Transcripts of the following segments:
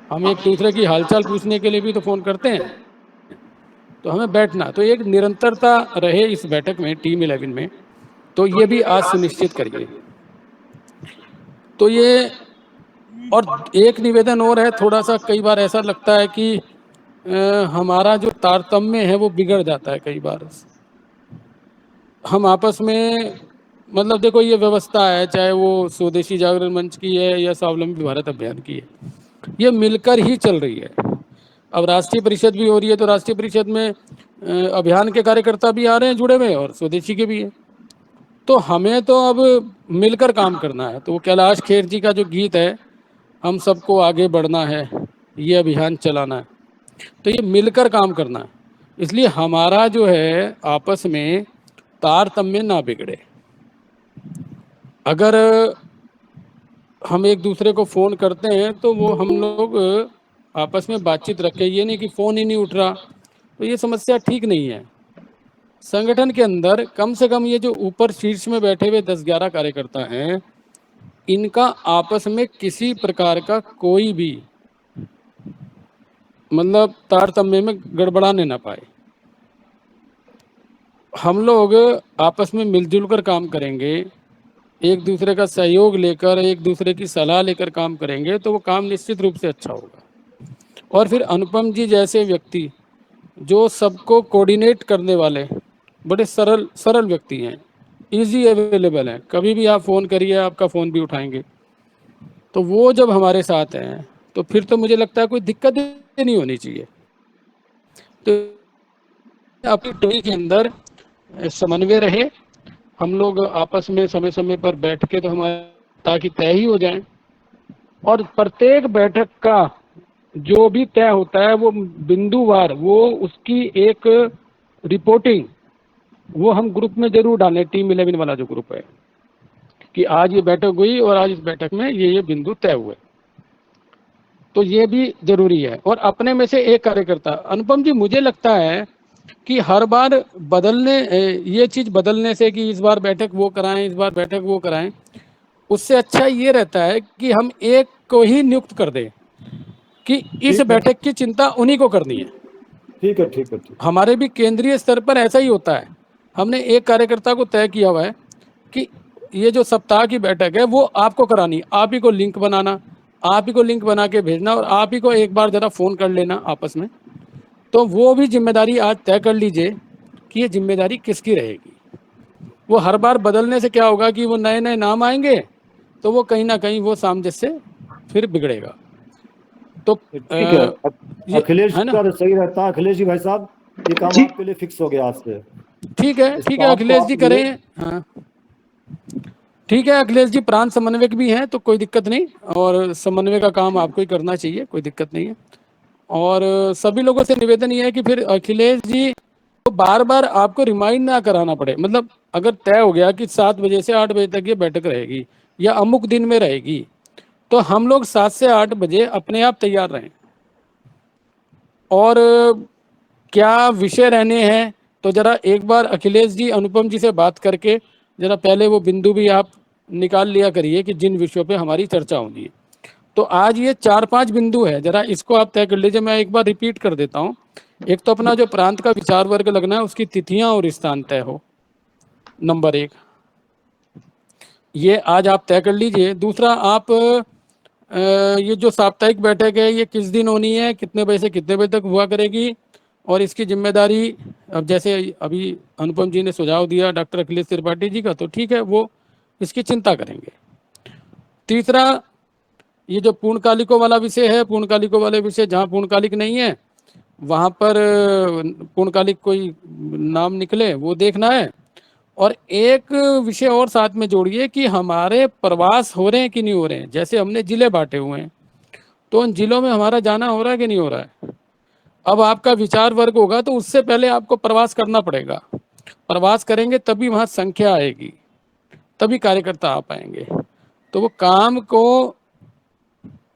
हम एक दूसरे की हालचाल पूछने के लिए भी तो फ़ोन करते हैं। तो हमें बैठना, तो एक निरंतरता रहे इस बैठक में, टीम 11 में, तो ये भी आज सुनिश्चित करिए। तो ये, और एक निवेदन और है, थोड़ा सा कई बार ऐसा लगता है कि हमारा जो तारतम्य है वो बिगड़ जाता है कई बार। हम आपस में, मतलब देखो ये व्यवस्था है, चाहे वो स्वदेशी जागरण मंच की है या स्वावलंबी भारत अभियान की है, ये मिलकर ही चल रही है। अब राष्ट्रीय परिषद भी हो रही है, तो राष्ट्रीय परिषद में अभियान के कार्यकर्ता भी आ रहे हैं जुड़े हुए, और स्वदेशी के भी हैं। तो हमें तो अब मिलकर काम करना है। तो वो कैलाश खेर जी का जो गीत है, हम सबको आगे बढ़ना है, ये अभियान चलाना है, तो ये मिलकर काम करना है। इसलिए हमारा जो है आपस में तारतम्य ना बिगड़े। अगर हम एक दूसरे को फ़ोन करते हैं तो वो हम लोग आपस में बातचीत रखें, ये नहीं कि फ़ोन ही नहीं उठ रहा, तो ये समस्या ठीक नहीं है। संगठन के अंदर कम से कम ये जो ऊपर शीर्ष में बैठे हुए 10-11 कार्यकर्ता हैं, इनका आपस में किसी प्रकार का कोई भी मतलब तारतम्य में गड़बड़ाने ना पाए। हम लोग आपस में मिलजुल कर काम करेंगे, एक दूसरे का सहयोग लेकर, एक दूसरे की सलाह लेकर काम करेंगे, तो वो काम निश्चित रूप से अच्छा होगा। और फिर अनुपम जी जैसे व्यक्ति जो सबको कोऑर्डिनेट करने वाले बड़े सरल सरल व्यक्ति हैं, इजी अवेलेबल हैं, कभी भी आप फ़ोन करिए आपका फ़ोन भी उठाएंगे, तो वो जब हमारे साथ हैं तो फिर तो मुझे लगता है कोई दिक्कत ही नहीं होनी चाहिए। तो अपनी टीम के अंदर समन्वय रहे, हम लोग आपस में समय समय पर बैठ के तो हमारे ताकि तय ही हो जाए, और प्रत्येक बैठक का जो भी तय होता है वो बिंदुवार, वो उसकी एक रिपोर्टिंग वो हम ग्रुप में जरूर डालें, टीम 11 वाला जो ग्रुप है, कि आज ये बैठक हुई और आज इस बैठक में ये बिंदु तय हुए। तो ये भी जरूरी है। और अपने में से एक कार्यकर्ता, अनुपम जी मुझे लगता है कि हर बार बदलने, ये चीज़ बदलने से कि इस बार बैठक वो कराएं, इस बार बैठक वो कराएं, उससे अच्छा ये रहता है कि हम एक को ही नियुक्त कर दें कि इस ठीक है, बैठक की चिंता उन्हीं को करनी है। ठीक है, ठीक है, ठीक। हमारे भी केंद्रीय स्तर पर ऐसा ही होता है। हमने एक कार्यकर्ता को तय किया हुआ है कि ये जो सप्ताह की बैठक है वो आपको करानी, आप ही को लिंक बनाना, आप ही को लिंक बना के भेजना, और आप ही को एक बार ज़रा फ़ोन कर लेना आपस में। तो वो भी जिम्मेदारी आज तय कर लीजिए कि ये जिम्मेदारी किसकी रहेगी। वो हर बार बदलने से क्या होगा कि वो नए नए नाम आएंगे, तो वो कहीं ना कहीं वो सामंजस्य फिर बिगड़ेगा। तो ठीक है, ये अखिलेश है जी ना। का तो सही रहता है। अखिलेश जी भाई साहब, ये काम जी आपके लिए फिक्स हो गया आज से। ठीक है, इस ठीक है, काम को अखिलेश आप जी ले। करें। हाँ ठीक है, अखिलेश जी प्रांत समन्वयक भी हैं, तो कोई दिक्कत नहीं, और समन्वय का काम आपको ही करना चाहिए, कोई दिक्कत नहीं है। और सभी लोगों से निवेदन ये है कि फिर अखिलेश जी तो बार बार आपको रिमाइंड ना कराना पड़े। मतलब अगर तय हो गया कि 7 बजे से 8 बजे तक ये बैठक रहेगी या अमुक दिन में रहेगी, तो हम लोग 7 से 8 बजे अपने आप तैयार रहें। और क्या विषय रहने हैं, तो जरा एक बार अखिलेश जी अनुपम जी से बात करके जरा पहले वो बिंदु भी आप निकाल लिया करिए कि जिन विषयों पे हमारी चर्चा होगी। तो आज ये 4-5 बिंदु है, जरा इसको आप तय कर लीजिए। मैं एक बार रिपीट कर देता हूँ। एक तो अपना जो प्रांत का विचार वर्ग लगना है उसकी तिथियां और स्थान तय हो, नंबर 1, ये आज आप तय कर लीजिए। दूसरा, आप ये जो साप्ताहिक बैठक है ये किस दिन होनी है, कितने बजे से कितने बजे तक हुआ करेगी, और इसकी जिम्मेदारी, अब जैसे अभी अनुपम जी ने सुझाव दिया डॉक्टर अखिलेश त्रिपाठी जी का, तो ठीक है, वो इसकी चिंता करेंगे। तीसरा, ये जो पूर्णकालिकों वाला विषय है, पूर्णकालिकों वाले विषय जहाँ पूर्णकालिक नहीं है वहाँ पर पूर्णकालिक कोई नाम निकले वो देखना है। और एक विषय और साथ में जोड़िए कि हमारे प्रवास हो रहे हैं कि नहीं हो रहे हैं। जैसे हमने जिले बांटे हुए हैं, तो उन जिलों में हमारा जाना हो रहा है कि नहीं हो रहा है। अब आपका विचार वर्ग होगा तो उससे पहले आपको प्रवास करना पड़ेगा। प्रवास करेंगे तभी वहाँ संख्या आएगी, तभी कार्यकर्ता आ पाएंगे। तो वो काम को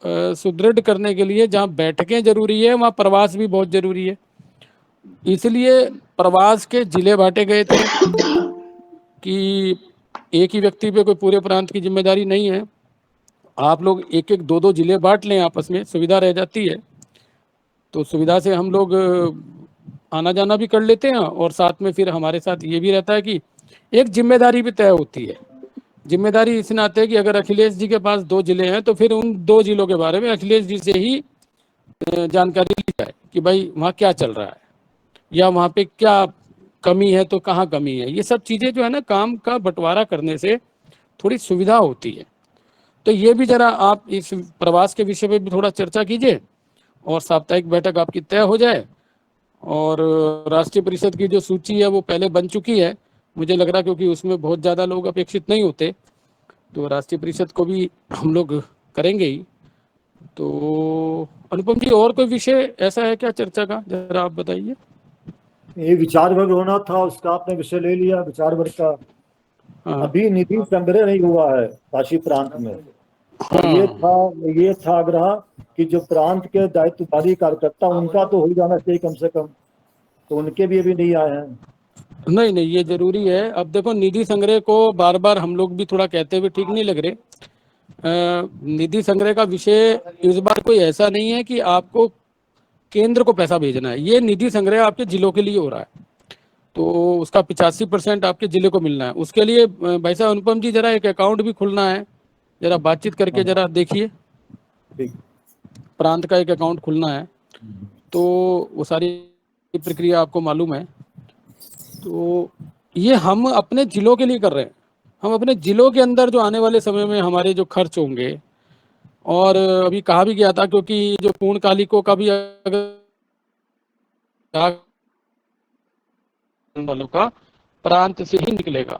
सुदृढ़ करने के लिए जहाँ बैठकें जरूरी है वहाँ प्रवास भी बहुत जरूरी है। इसलिए प्रवास के जिले बांटे गए थे कि एक ही व्यक्ति पे कोई पूरे प्रांत की जिम्मेदारी नहीं है। आप लोग एक एक दो दो जिले बांट लें, आपस में सुविधा रह जाती है, तो सुविधा से हम लोग आना जाना भी कर लेते हैं, और साथ में फिर हमारे साथ ये भी रहता है कि एक जिम्मेदारी भी तय होती है। जिम्मेदारी इस नाते है कि अगर अखिलेश जी के पास 2 जिले हैं तो फिर उन 2 जिलों के बारे में अखिलेश जी से ही जानकारी ली जाए कि भाई वहाँ क्या चल रहा है, या वहाँ पे क्या कमी है तो कहाँ कमी है। ये सब चीज़ें जो है ना, काम का बंटवारा करने से थोड़ी सुविधा होती है। तो ये भी जरा आप इस प्रवास के विषय पे भी थोड़ा चर्चा कीजिए, और साप्ताहिक बैठक आपकी तय हो जाए। और राष्ट्रीय परिषद की जो सूची है वो पहले बन चुकी है, मुझे लग रहा है, क्योंकि उसमें बहुत ज़्यादा लोग अपेक्षित नहीं होते, तो राष्ट्रीय परिषद को भी हम लोग करेंगे ही। तो अनुपम जी, और कोई विषय ऐसा है क्या चर्चा का, जरा आप बताइए। ये विचार वर्ग होना था, उसका आपने विषय ले लिया विचार वर्ग का। हाँ अभी निधि संग्रह नहीं हुआ है काशी प्रांत में, और हाँ, ये था आग्रह कि जो प्रांत के दायित्वधारी कार्यकर्ता उनका तो हो जाना चाहिए कम से कम, तो उनके भी अभी नहीं आए हैं। नहीं नहीं, ये जरूरी है। अब देखो, निधि संग्रह को बार बार हम लोग भी थोड़ा कहते हुए ठीक नहीं लग रहे। निधि संग्रह का विषय इस बार कोई ऐसा नहीं है कि आपको केंद्र को पैसा भेजना है, ये निधि संग्रह आपके जिलों के लिए हो रहा है, तो उसका 85% आपके जिले को मिलना है। उसके लिए भाई साहब अनुपम जी, जरा एक अकाउंट भी खुलना है, जरा बातचीत करके हाँ, जरा देखिए। ठीक। प्रांत का एक अकाउंट खुलना है, तो वो सारी प्रक्रिया आपको मालूम है। तो ये हम अपने जिलों के लिए कर रहे हैं। हम अपने जिलों के अंदर जो आने वाले समय में हमारे जो खर्च होंगे, और अभी कहा भी गया था, क्योंकि जो पूर्णकालिकों का भी अगर वालों का प्रांत से ही निकलेगा,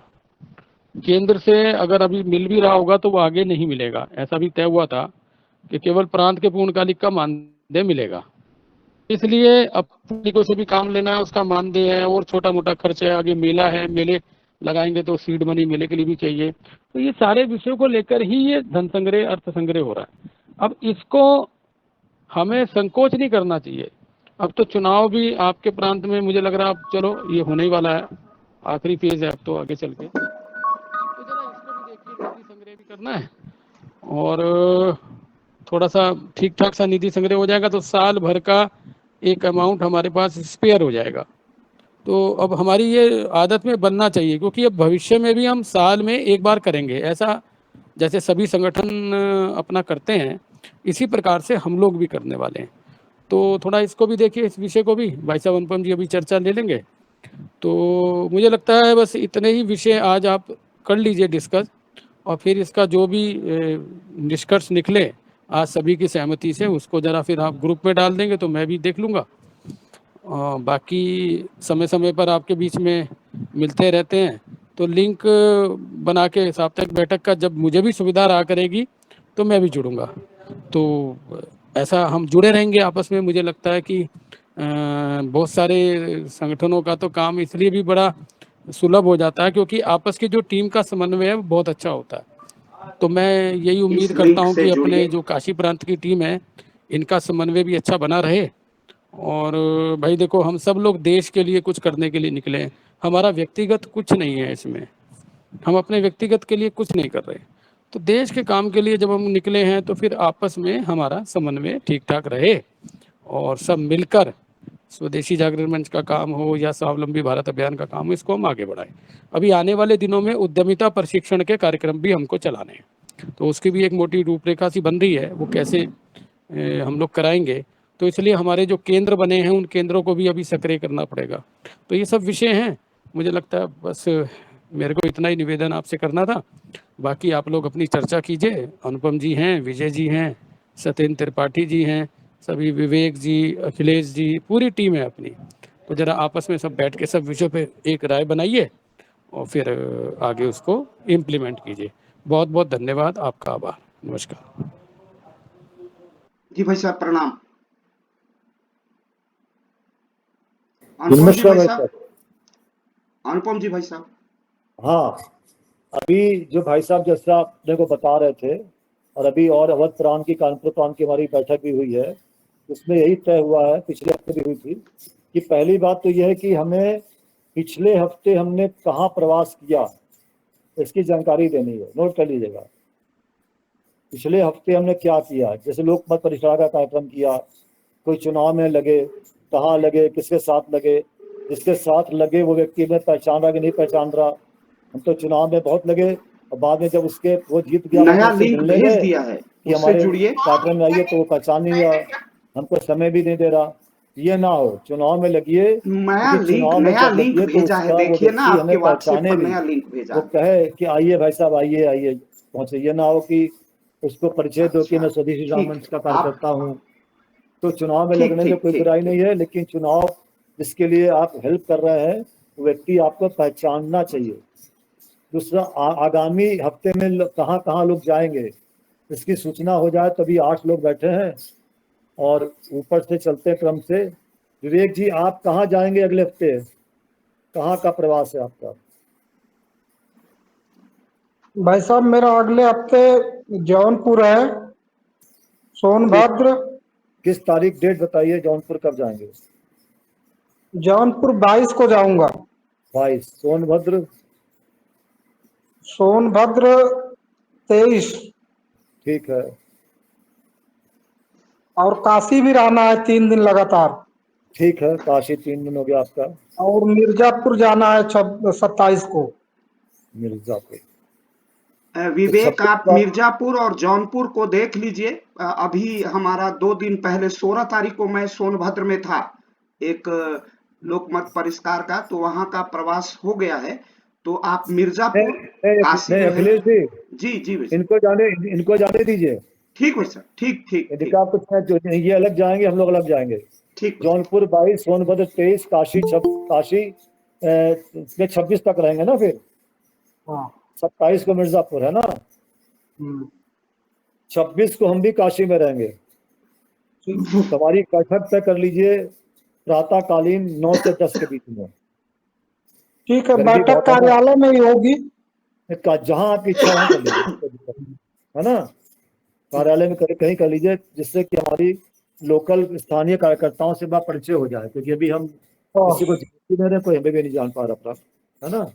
केंद्र से अगर अभी मिल भी रहा होगा तो वो आगे नहीं मिलेगा। ऐसा भी तय हुआ था कि केवल प्रांत के पूर्णकालिक का मानदेय मिलेगा। इसलिए अब पूर्णकालिकों से भी काम लेना है, उसका मानदेय है, और छोटा मोटा खर्च है, आगे मेला है, मेले लगाएंगे तो सीड मनी मेले के लिए भी चाहिए। तो ये सारे विषयों को लेकर ही ये धन संग्रह, अर्थ संग्रह हो रहा है। अब इसको हमें संकोच नहीं करना चाहिए। अब तो चुनाव भी आपके प्रांत में मुझे लग रहा है, अब चलो ये होने ही वाला है, आखिरी फेज है अब तो आगे चल के, तो जरा इसको भी देखिए, निधि संग्रह भी करना है, और थोड़ा सा ठीक ठाक सा निधि संग्रह हो जाएगा तो साल भर का एक अमाउंट हमारे पास स्पेयर हो जाएगा। तो अब हमारी ये आदत में बनना चाहिए, क्योंकि अब भविष्य में भी हम साल में एक बार करेंगे ऐसा, जैसे सभी संगठन अपना करते हैं, इसी प्रकार से हम लोग भी करने वाले हैं। तो थोड़ा इसको भी देखिए, इस विषय को भी भाई साहब अनुपम जी अभी चर्चा ले लेंगे। तो मुझे लगता है बस इतने ही विषय आज आप कर लीजिए डिस्कस, और फिर इसका जो भी निष्कर्ष निकले आज सभी की सहमति से, उसको जरा फिर आप ग्रुप में डाल देंगे तो मैं भी देख लूँगा। बाकी समय समय पर आपके बीच में मिलते रहते हैं, तो लिंक बना के साप्ताहिक बैठक का जब मुझे भी सुविधा रहा करेगी तो मैं भी जुड़ूंगा। तो ऐसा हम जुड़े रहेंगे आपस में। मुझे लगता है कि बहुत सारे संगठनों का तो काम इसलिए भी बड़ा सुलभ हो जाता है क्योंकि आपस की जो टीम का समन्वय है वो बहुत अच्छा होता है। तो मैं यही इस उम्मीद करता लिंक हूँ से कि अपने जुड़िए। जो काशी प्रांत की टीम है, इनका समन्वय भी अच्छा बना रहे। और भाई देखो, हम सब लोग देश के लिए कुछ करने के लिए निकले हैं, हमारा व्यक्तिगत कुछ नहीं है इसमें, हम अपने व्यक्तिगत के लिए कुछ नहीं कर रहे। तो देश के काम के लिए जब हम निकले हैं तो फिर आपस में हमारा समन्वय ठीक ठाक रहे, और सब मिलकर स्वदेशी जागरण मंच का काम हो या स्वावलंबी भारत अभियान का काम हो, इसको हम आगे बढ़ाएं। अभी आने वाले दिनों में उद्यमिता प्रशिक्षण के कार्यक्रम भी हमको चलाने हैं, तो उसकी भी एक मोटी रूपरेखा सी बन रही है, वो कैसे हम लोग कराएंगे। तो इसलिए हमारे जो केंद्र बने हैं उन केंद्रों को भी अभी सक्रिय करना पड़ेगा। तो ये सब विषय हैं। मुझे लगता है बस मेरे को इतना ही निवेदन आपसे करना था। बाकी आप लोग अपनी चर्चा कीजिए। अनुपम जी हैं, विजय जी हैं, सत्येंद्र त्रिपाठी जी हैं, सभी विवेक जी, अखिलेश जी, पूरी टीम है अपनी। तो ज़रा आपस में सब बैठ के सब विषयों पे एक राय बनाइए, और फिर आगे उसको इम्प्लीमेंट कीजिए। बहुत बहुत धन्यवाद, आपका आभार, नमस्कार। जी भाई साहब प्रणाम। अनुपम जी नमस्कार भाई भाई साहब, साहब। अनुपम जी भाई साहब। हाँ, अभी जो भाई साहब जैसा अपने को बता रहे थे, और अभी और अवध प्रांत की कानपुर प्रांत की हमारी बैठक भी हुई है, उसमें यही तय हुआ है, पिछले हफ्ते भी हुई थी, कि पहली बात तो यह है कि हमें पिछले हफ्ते हमने कहाँ प्रवास किया इसकी जानकारी देनी है, नोट कर लीजिएगा। पिछले हफ्ते हमने क्या किया, जैसे लोकमत परिक्रमा का कार्यक्रम किया, कोई चुनाव में लगे, कहाँ लगे, किसके साथ लगे, जिसके साथ लगे वो व्यक्ति में पहचान रहा कि नहीं पहचान रहा। हम तो चुनाव में बहुत लगे और बाद में जब उसके वो जीत गया नया उससे लिंक मिलने भेज गए दिया है, कि उससे हमारे जुड़िए। कार्यक्रम में आइए, तो वो पहचान नहीं रहा, हमको समय भी नहीं दे रहा। ये ना हो, चुनाव में लगिए, क्योंकि चुनाव में नया जब लिंक लगिए तो भेजा है, उसका वो देखिए ना व्यक्ति आपके हमें व्हाट्सएप पहचाने पर भी, नया लिंक भेजा वो है। कहे कि आइए भाई साहब, आइए आइए पहुंचे। ये ना हो कि उसको परिचय दो कि अच्छा, मैं स्वदेशी श्री राम मंच का आप कार्यकर्ता हूँ। तो चुनाव में ठीक लगने में ठीक कोई ठीक बुराई ठीक। नहीं है, लेकिन चुनाव जिसके लिए आप हेल्प कर रहे हैं वो व्यक्ति आपको पहचानना चाहिए। दूसरा, आगामी हफ्ते में कहाँ कहाँ लोग जाएंगे इसकी सूचना हो जाए, तभी 8 लोग बैठे हैं और ऊपर से चलते क्रम से। विवेक जी, आप कहाँ जाएंगे अगले हफ्ते, कहाँ का प्रवास है आपका? भाई साहब मेरा अगले हफ्ते जौनपुर है, सोनभद्र। किस तारीख, डेट बताइए, जौनपुर कब जाएंगे? जौनपुर 22 को जाऊंगा। 22। सोनभद्र? सोनभद्र 23। ठीक है। और काशी भी रहना है 3 दिन लगातार। ठीक है, काशी 3 दिन हो गया आपका। और मिर्जापुर जाना है 27 को। मिर्जापुर तो विवेक, 26 आप का। मिर्जापुर और जौनपुर को देख लीजिए। अभी हमारा 2 दिन पहले 16 तारीख को मैं सोनभद्र में था, एक लोकमत परिष्कार का, तो वहां का प्रवास हो गया है। तो आप मिर्जापुर, काशी नहीं जो है। अखिलेश जी, जी जी भाई साहब। इनको जाने दीजिए। ठीक भाई साहब, ठीक ठीक यदि ठीक आप कुछ ये अलग जाएंगे, हम लोग अलग जाएंगे। ठीक। जौनपुर 22, सोनभद्र 23, काशी में 26 तक रहेंगे ना, फिर हाँ। 27 को मिर्जापुर है ना, 26 को हम भी काशी में रहेंगे। तो हमारी बैठक तय कर लीजिए प्रातःकालीन 9 से 10 के बीच में। ठीक है, गर्मी बैठक बहुत है ना, कार्यालय में ही होगी। जहाँ आपकी इच्छा वहाँ कर लीजिए, कोई दिक्कत नहीं, है ना। कार्यालय में कहीं कर लीजिए, जिससे कि हमारी लोकल स्थानीय कार्यकर्ताओं से बात परिचय हो जाए, क्योंकि अभी हम किसी को जानते नहीं रहे, कोई हमें भी नहीं जान पा रहा, है ना।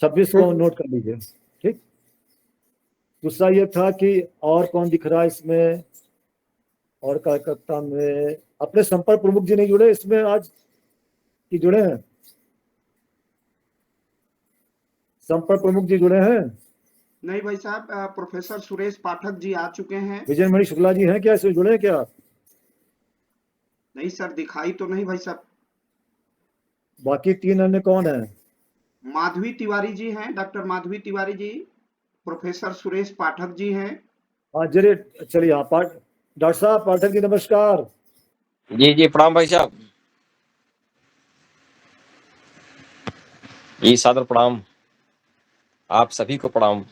26 को नोट कर लीजिए। ठीक। दूसरा ये था कि और कौन दिख रहा है इसमें, और कार्यकर्ता में अपने संपर्क प्रमुख जी नहीं जुड़े इसमें आज, कि जुड़े हैं? संपर्क प्रमुख जी जुड़े हैं? नहीं भाई साहब, प्रोफेसर सुरेश पाठक जी आ चुके हैं। विजय मणि शुक्ला जी हैं क्या, इसमें जुड़े हैं क्या? नहीं सर, दिखाई तो नहीं भाई साहब। बाकी 3 अन्य कौन है? माधवी तिवारी जी हैं, डॉक्टर माधवी तिवारी जी, प्रोफेसर सुरेश पाठक जी हैं। हाँ जरिए, चलिए। हाँ, डॉक्टर साहब पाठक जी नमस्कार। जी जी प्रणाम भाई साहब। जी सादर प्रणाम, आप सभी को प्रणाम।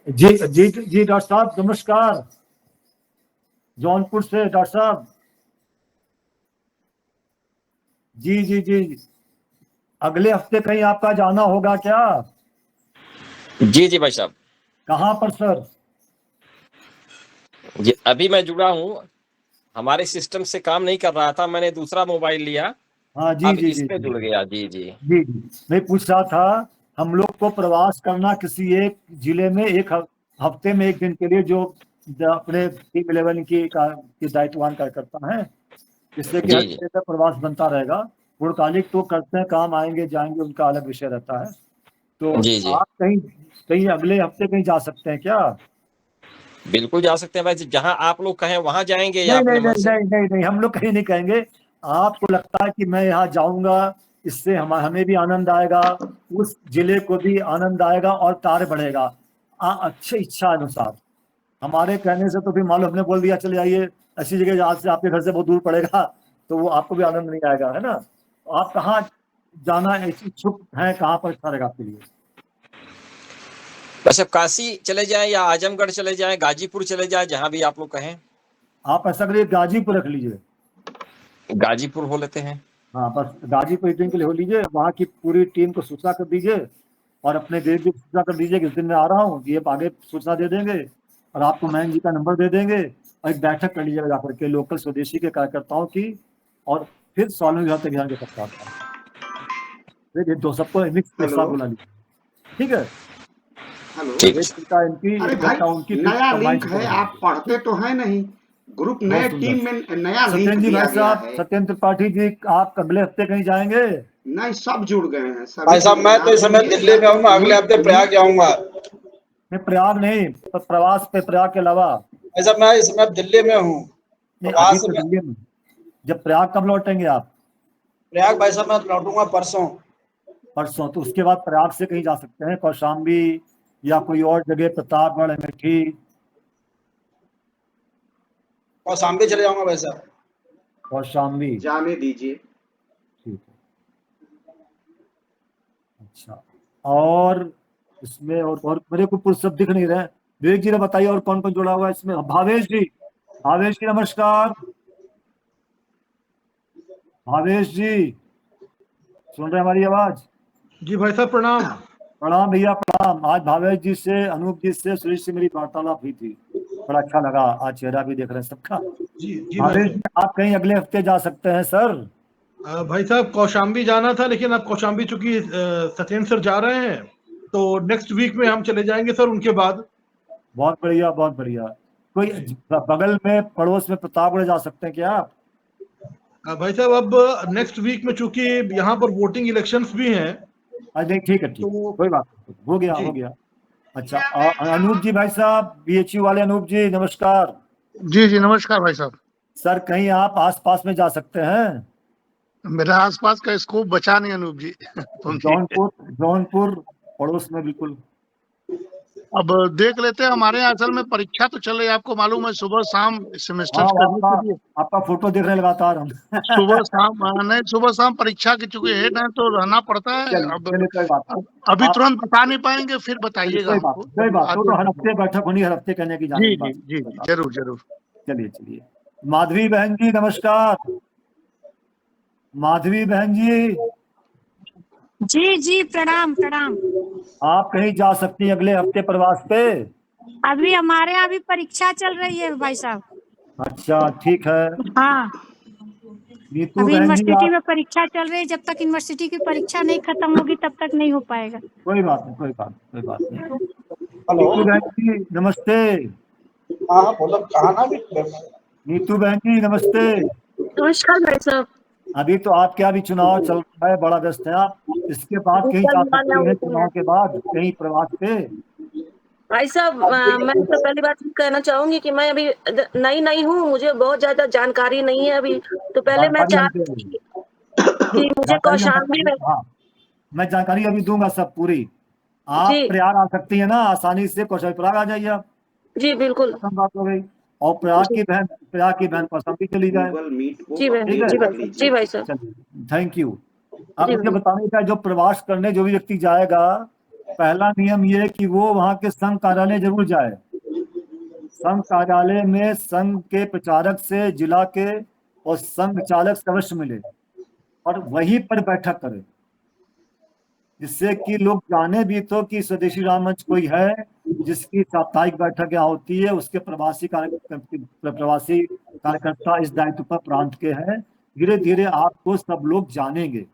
जी जी जी डॉक्टर साहब नमस्कार, जौनपुर से डॉक्टर साहब। जी जी जी, अगले हफ्ते कहीं आपका जाना होगा क्या? जी जी भाई साहब। कहाँ पर सर? जी अभी मैं जुड़ा हूँ, हमारे सिस्टम से काम नहीं कर रहा था, मैंने दूसरा मोबाइल लिया, हाँ जी अब जी जी इसमें जुड़ गया। जी जी जी जी, मैं पूछ रहा था, हम लोग को प्रवास करना किसी एक जिले में एक हफ्ते में 1 दिन के लिए, जो अपने टीम 11 की दायित्ववान कार्यकर्ता हैं, जिससे कि हर जी जी जिले का प्रवास बनता रहेगा। पूर्णकालिक तो करते हैं काम, आएंगे जाएंगे उनका अलग विषय रहता है। तो जी जी आप कहीं कहीं अगले हफ्ते कहीं जा सकते हैं क्या? बिल्कुल जा सकते हैं भाई, जहाँ आप लोग कहें वहां जाएंगे या नहीं अपने नहीं मन नहीं से। नहीं नहीं नहीं, हम लोग कहीं नहीं कहेंगे। आपको लगता है कि मैं यहाँ जाऊंगा, इससे हमें भी आनंद आएगा, उस जिले को भी आनंद आएगा और कार्य बढ़ेगा, अच्छी इच्छा अनुसार। हमारे कहने से तो फिर मान लो हमने बोल दिया चले आइए ऐसी जगह जहाँ से आपके घर से बहुत दूर पड़ेगा, तो वो आपको भी आनंद नहीं आएगा, है ना। तो आप कहाँ जाना इच्छुक हैं, कहाँ पर अच्छा रहेगा आपके लिए? वैसे काशी चले जाएं या आजमगढ़ चले जाएं, गाजीपुर चले जाएं, जहां भी आप लोग कहें। आप ऐसा करिए, गाजीपुर रख लीजिए। गाजीपुर हो लेते हैं। हाँ, बस गाजीपुर मीटिंग के लिए हो लीजिए, वहाँ की पूरी टीम को सूचना कर दीजिए और अपने देश की सूचना कर दीजिए कि इस दिन मैं आ रहा हूँ, ये आगे सूचना दे देंगे और आपको मैन जी का नंबर दे देंगे और एक बैठक कर लीजिएगा जाकर के लोकल स्वदेशी के कार्यकर्ताओं की, और फिर स्वामी विवेक अभियान के प्रस्ताव का ये दो सबको मिक्स एक साथ बुला लीजिए, ठीक है। हेलो। ठीक एक घंटा इनकी, अरे एक भाई, घंटा उनकी, नया कंबाइन लिंक है, करेंगे। आप पढ़ते तो है नहीं, ग्रुप नए बहुत सुंदर। टीम में नया लिंक सत्येंद्र जी दिया भाई गया साहब, है। सत्येंद्र त्रिपाठी जी, आप अगले हफ्ते कहीं जाएंगे? नहीं, सब जुड़ गए हैं सभी। भाई साहब, मैं तो इस समय दिल्ली में हूँ, मैं अगले हफ्ते प्रयाग जाऊंगा। नहीं, प्रयाग नहीं, प्रवास पे, प्रयाग के अलावा। भाई साहब, मैं इस समय दिल्ली में हूँ। नहीं, वहां अभी से तो दिल्ली में। जब प्रयाग कब लौटेंगे आप? प्रयाग भाई साहब मैं लौटूंगा परसों। परसों। तो उसके बाद प्रयाग से कहीं जा सकते हैं, कौशाम्बी या कोई और जगह, प्रतापगढ़, अमेठी। कौशाम्बी चले जाऊंगा भाई साहब। कौशाम्बी, जाने दीजिए। ठीक है। अच्छा, और इसमें और मेरे को कुछ सब दिख नहीं रहे। विवेक जी ने बताइए और कौन कौन जुड़ा हुआ है इसमें। भावेश जी, भावेश जी नमस्कार। भावेश जी, सुन रहे हैं हमारी आवाज? जी भाई साहब प्रणाम। प्रणाम भैया, प्रणाम। आज भावेश जी से, अनूप जी से, सुरेश से मेरी वार्तालाप हुई थी, बड़ा अच्छा लगा। आज चेहरा भी देख रहे हैं सबका। जी भाई भावेश साहब। जी, आप कहीं अगले हफ्ते जा सकते हैं सर? भाई साहब कौशाम्बी जाना था, लेकिन अब कौशाम्बी चूंकि सत्येंद्र सर जा रहे हैं, तो नेक्स्ट वीक में हम चले जाएंगे सर उनके बाद। बहुत बढ़िया, बहुत बढ़िया। कोई बगल में, पड़ोस में प्रतापगढ़ जा सकते हैं क्या आप? भाई साहब अब नेक्स्ट वीक में चूंकि यहाँ पर वोटिंग इलेक्शंस भी हैं, नहीं, ठीक है, ठीक है, तो कोई बात नहीं, हो गया, जी हो गया। अच्छा, अनूप जी भाई साहब, बीएचयू वाले अनूप जी नमस्कार। जी जी नमस्कार भाई साहब। सर, कहीं आप आसपास में जा सकते हैं? मेरा आसपास का स्कोप बचा नहीं अनूप जी। जौनपुर, जौनपुर पड़ोस में बिल्कुल। अब देख लेते हैं। हमारे यहाँ असल में परीक्षा तो चल रही है, आपको मालूम है, सुबह शाम सेमेस्टर हाँ, करने आपका के लिए आपका फोटो देख रहे हैं लगातार हम। सुबह शाम नहीं, सुबह शाम परीक्षा की चूंकि हेड है तो रहना पड़ता है। चलिए चलिए, कोई बात नहीं। अभी आप, तुरंत बता नहीं पाएंगे, फिर चलिए, बताइएगा कोई बात हमको नहीं, कोई जब बात, आगे। तो हर हफ्ते बैठक होनी, हर हफ्ते कहने की जाने जी की जी बात जी नहीं। जरूर जरूर। चलिए चलिए। माधवी बहन जी नमस्कार। माधवी बहन जी, जी जी प्रणाम प्रणाम। आप कहीं जा सकती हैं अगले हफ्ते प्रवास पे? अभी हमारे यहाँ भी परीक्षा चल रही है भाई साहब। अच्छा, ठीक है। हाँ, नीतू अभी बहन जी, यूनिवर्सिटी आप, में परीक्षा चल रही है, जब तक यूनिवर्सिटी की परीक्षा नहीं खत्म होगी तब तक नहीं हो पाएगा। कोई बात नहीं, कोई बात नहीं, कोई बात नहीं। हेलो। नीतू बहन जी नमस्ते। हाँ हाँ, बोलो कहा ना भी। नीतू बहन जी नमस्ते। नमस्कार भाई साहब। अभी तो आपके यहाँ भी चुनाव चल रहा है, बड़ा व्यस्त है आप। इसके बाद कहीं जा सकती हैं, चुनाव के बाद कहीं प्रवास पे? भाई साहब मैं तो पहली बात ये कहना चाहूंगी कि मैं अभी नई नई हूँ, मुझे बहुत ज्यादा जानकारी नहीं है अभी। तो पहले मैं जानकारी हम चाहती दे थी देंगे। कि मुझे जानकारी कौशाम्बी में। हाँ, मैं जानकारी अभी दूंगा सब पूरी। आप जी प्रयाग आ सकती है ना आसानी से, कौशल प्रयाग आ जाइए आप। जी बिल्कुल। खत्म बात हो गई। और प्रयाग जी की बहन, प्रयाग की बहन पसंद भी चली जाए। गूगल मीट को जी भाई, ठीक है, अपडेट जी कर भाई, जी लीजिए। भाई साहब। चलिए, थैंक यू। अब जी मुझे भाई। बताने का, जो प्रवास करने जो भी व्यक्ति जाएगा, पहला नियम ये है कि वो वहां के संघ कार्यालय जरूर जाए। संघ कार्यालय में संघ के प्रचारक से, जिला के और संघ चालक से अवश्य मिले, और वहीं पर बैठक करें, जिससे कि लोग जाने भी तो कि स्वदेशी राम मंच कोई है जिसकी साप्ताहिक बैठक यहाँ होती है। उसके प्रवासी कार्यकर्ता इस दायित्व पर प्रांत के हैं। धीरे धीरे आपको सब लोग जानेंगे।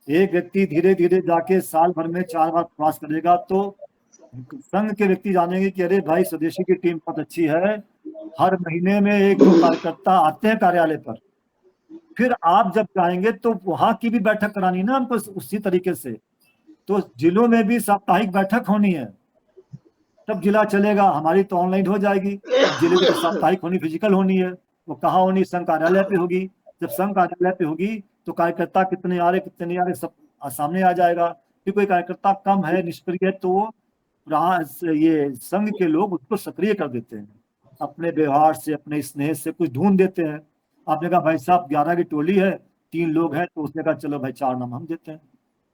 एक व्यक्ति धीरे धीरे जाके साल भर में 4 बार प्रवास करेगा तो संघ के व्यक्ति जानेंगे कि अरे भाई, स्वदेशी की टीम बहुत अच्छी है। हर महीने में 1-2 कार्यकर्ता आते हैं कार्यालय पर। फिर आप जब जाएंगे तो वहां की भी बैठक करानी ना हमको उसी तरीके से। तो जिलों में भी साप्ताहिक बैठक होनी है, तब जिला चलेगा। हमारी तो ऑनलाइन हो जाएगी। जिले में तो साप्ताहिक होनी, फिजिकल होनी है। वो कहाँ होनी? संघ कार्यालय पे होगी। जब संघ कार्यालय पे होगी तो कार्यकर्ता कितने आ रहे, कितने नहीं आ रहे, सब सामने आ जाएगा। कि कोई कार्यकर्ता कम है, निष्क्रिय है, तो ये संघ के लोग उसको सक्रिय कर देते हैं, अपने व्यवहार से, अपने स्नेह से कुछ ढूंढ देते हैं। आपने कहा भाई साहब 11 की टोली है, 3 लोग हैं, तो उसने कहा चलो भाई 4 नाम हम देते हैं,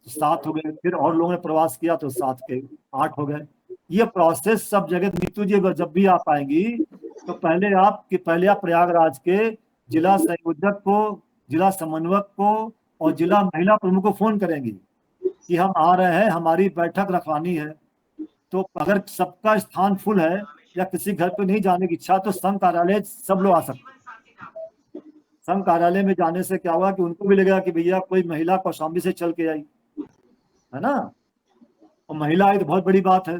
तो 7 हो गए। फिर और लोगों ने प्रवास किया तो 7 के 8 हो गए। ये प्रोसेस सब जगह। नीतू जी, जब भी आप आएंगी तो पहले आप प्रयागराज के जिला संयोजक को, जिला समन्वयक को और जिला महिला प्रमुख को फोन करेंगी कि हम आ रहे हैं, हमारी बैठक रखवानी है। तो अगर सबका स्थान फुल है या किसी घर पे नहीं जाने की इच्छा, तो संघ कार्यालय सब लोग आ सकते हैं। संघ कार्यालय में जाने से क्या हुआ कि उनको भी लगेगा कि भैया कोई महिला कौशाम्बी से चल के आई है ना, और महिला आई तो बहुत बड़ी बात है।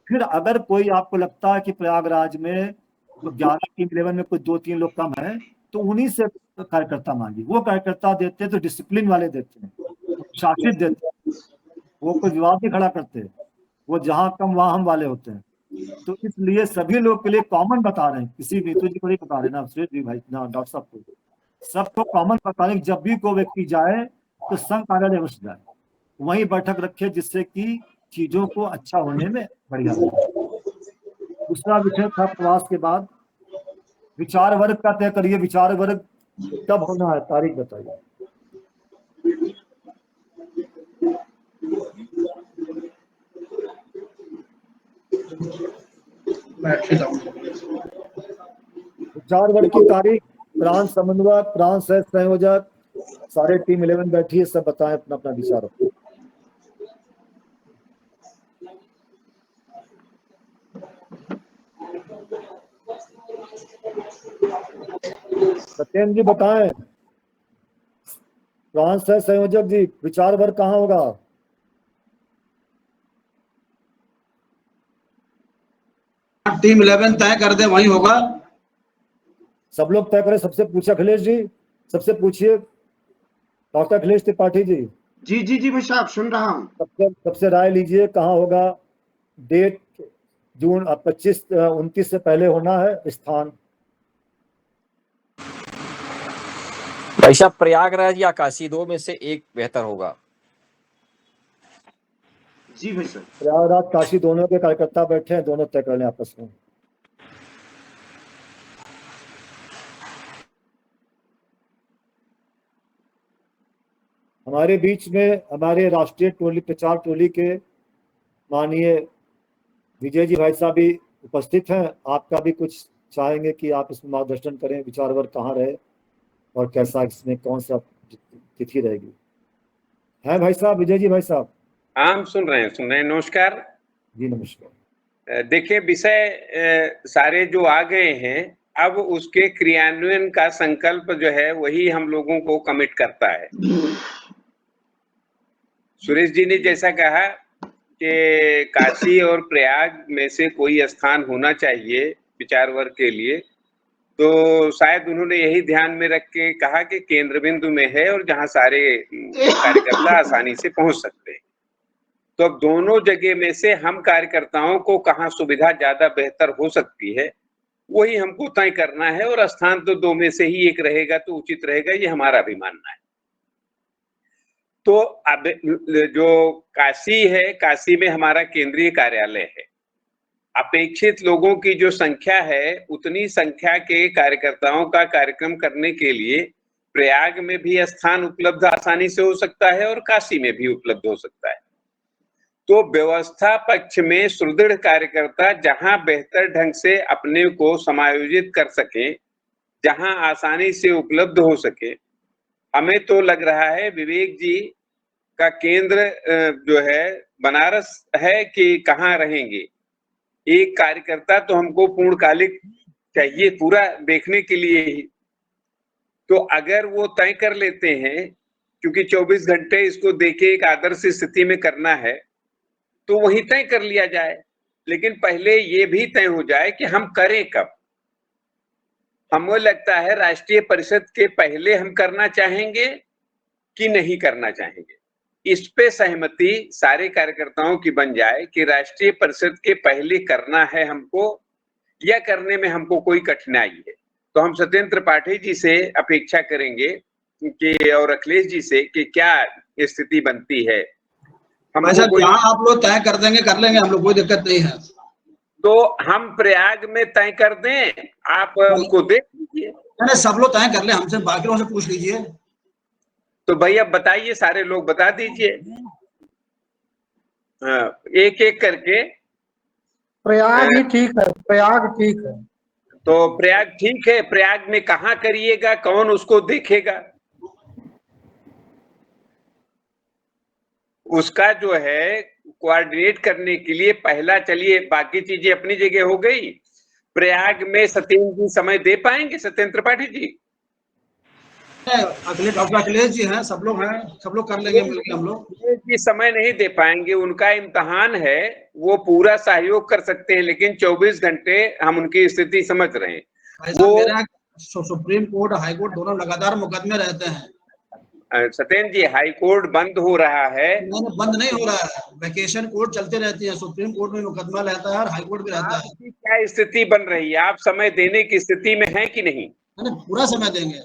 फिर अगर कोई आपको लगता है कि प्रयागराज में तो 11 टीम 11 में कोई 2-3 लोग कम है, तो उन्हीं से कार्यकर्ता मांगिए। वो कार्यकर्ता देते तो डिसिप्लिन वाले देते हैं, शासित देते हैं, वो कोई विवाद नहीं खड़ा करते, वो जहां कम वहां हम वाले होते हैं। तो इसलिए सभी लोग के लिए कॉमन बता रहे हैं, किसी नीतू जी को नहीं बता रहे ना, सुरेश जी भाई ना, डॉक्टर साहब को, सबको कॉमन बता रहे हैं। जब भी कोई व्यक्ति जाए तो संघ कार्यालय अवश्य जाए, वहीं बैठक रखे, जिससे कि चीजों को अच्छा होने में बढ़िया लगे। दूसरा विषय था प्रवास के बाद विचार वर्ग का तय करिए। विचार वर्ग कब होना है, तारीख बताइए। विचार वर्ग की तारीख, प्रांत समन्वयक, प्रांत सह संयोजक, सारे टीम 11 बैठी है, सब बताएं अपना अपना विचार। सत्येंद्र जी बताएं, प्रांत सह संयोजक जी, विचार वर्ग कहाँ होगा? टीम 11 तय कर दे, वहीं होगा। सब लोग तय करें। सबसे पूछे अखिलेश जी, सबसे पूछिए डॉक्टर अखिलेश त्रिपाठी जी। जी जी जी भाई साहब, सुन रहा हूँ। सबसे राय लीजिए, कहाँ होगा? डेट जून 25-29 से पहले होना है, स्थान? भाई साहब प्रयागराज या काशी, दो में से एक बेहतर होगा। जी भाई साहब। प्रयागराज काशी दोनों के कार्यकर्ता बैठे हैं, दोनों तय कर लें आपस में। हमारे बीच में हमारे राष्ट्रीय टोली, प्रचार टोली के माननीय विजय जी भाई साहब भी उपस्थित हैं। आपका भी कुछ चाहेंगे कि आप इसमें मार्गदर्शन करें, विचार वर्ग कहाँ रहे और कैसा, इसमें कौन सा तिथि रहेगी? है भाई साहब, विजय जी भाई साहब? हम सुन रहे हैं। नमस्कार जी नमस्कार। देखिए, विषय सारे जो आ गए हैं, अब उसके क्रियान्वयन का संकल्प जो है वही हम लोगों को कमिट करता है। सुरेश जी ने जैसा कहा कि काशी और प्रयाग में से कोई स्थान होना चाहिए विचार वर्ग के लिए, तो शायद उन्होंने यही ध्यान में रख के कहा कि केंद्र बिंदु में है और जहां सारे कार्यकर्ता आसानी से पहुंच सकते हैं। तो अब दोनों जगह में से हम कार्यकर्ताओं को कहाँ सुविधा ज्यादा बेहतर हो सकती है, वही हमको तय करना है, और स्थान तो दो में से ही एक रहेगा तो उचित रहेगा, ये हमारा भी मानना है। तो अब जो काशी है, काशी में हमारा केंद्रीय कार्यालय है। अपेक्षित लोगों की जो संख्या है, उतनी संख्या के कार्यकर्ताओं का कार्यक्रम करने के लिए प्रयाग में भी स्थान उपलब्ध आसानी से हो सकता है और काशी में भी उपलब्ध हो सकता है। तो व्यवस्था पक्ष में सुदृढ़ कार्यकर्ता जहां बेहतर ढंग से अपने को समायोजित कर सके, जहां आसानी से उपलब्ध हो सके, हमें तो लग रहा है विवेक जी का केंद्र जो है बनारस है कि कहाँ रहेंगे। एक कार्यकर्ता तो हमको पूर्णकालिक चाहिए पूरा देखने के लिए ही। तो अगर वो तय कर लेते हैं, क्योंकि 24 घंटे इसको देखे एक आदर्श स्थिति में करना है, तो वही तय कर लिया जाए। लेकिन पहले ये भी तय हो जाए कि हम करें कब। हमें लगता है राष्ट्रीय परिषद के पहले हम करना चाहेंगे कि नहीं करना चाहेंगे, इस पे सहमति सारे कार्यकर्ताओं की बन जाए कि राष्ट्रीय परिषद के पहले करना है हमको, या करने में हमको कोई कठिनाई है। तो हम सत्येंद्र त्रिपाठी जी से अपेक्षा करेंगे कि, और अखिलेश जी से, कि क्या स्थिति बनती है। जहाँ आप लोग तय कर देंगे कर लेंगे, हम लोग, कोई दिक्कत नहीं है। तो हम प्रयाग में तय कर दें, आप उसको देख लीजिए। सब लोग तय कर ले, हमसे बाकी लोगों से पूछ लीजिए। तो भैया बताइए, सारे लोग बता दीजिए एक एक करके। प्रयाग ही ठीक है, प्रयाग ठीक है। तो प्रयाग ठीक है। प्रयाग में कहाँ करिएगा, कौन उसको देखेगा? उसका जो है कोऑर्डिनेट करने के लिए पहला, चलिए बाकी चीजें अपनी जगह हो गई, प्रयाग में सत्येंद्र जी समय दे पाएंगे? सत्येंद्र त्रिपाठी जी, अखिलेश, डॉक्टर अखिलेश जी हैं, सब लोग कर लेंगे मिलकर हम लोग। जी समय नहीं दे पाएंगे, उनका इम्तिहान है, वो पूरा सहयोग कर सकते हैं, लेकिन 24 घंटे हम उनकी स्थिति समझ रहे हैं। भाई साहब, मेरा सुप्रीम कोर्ट, हाई कोर्ट दोनों लगातार मुकदमे रहते हैं। सत्येंद्र जी, हाई कोर्ट बंद हो रहा है? नहीं, बंद नहीं हो रहा है, वेकेशन कोर्ट चलते रहती है, सुप्रीम कोर्ट में मुकदमा रहता है और हाई कोर्ट भी रहता है। आपकी क्या स्थिति बन रही है? आप समय देने की स्थिति में हैं कि नहीं? पूरा समय देंगे।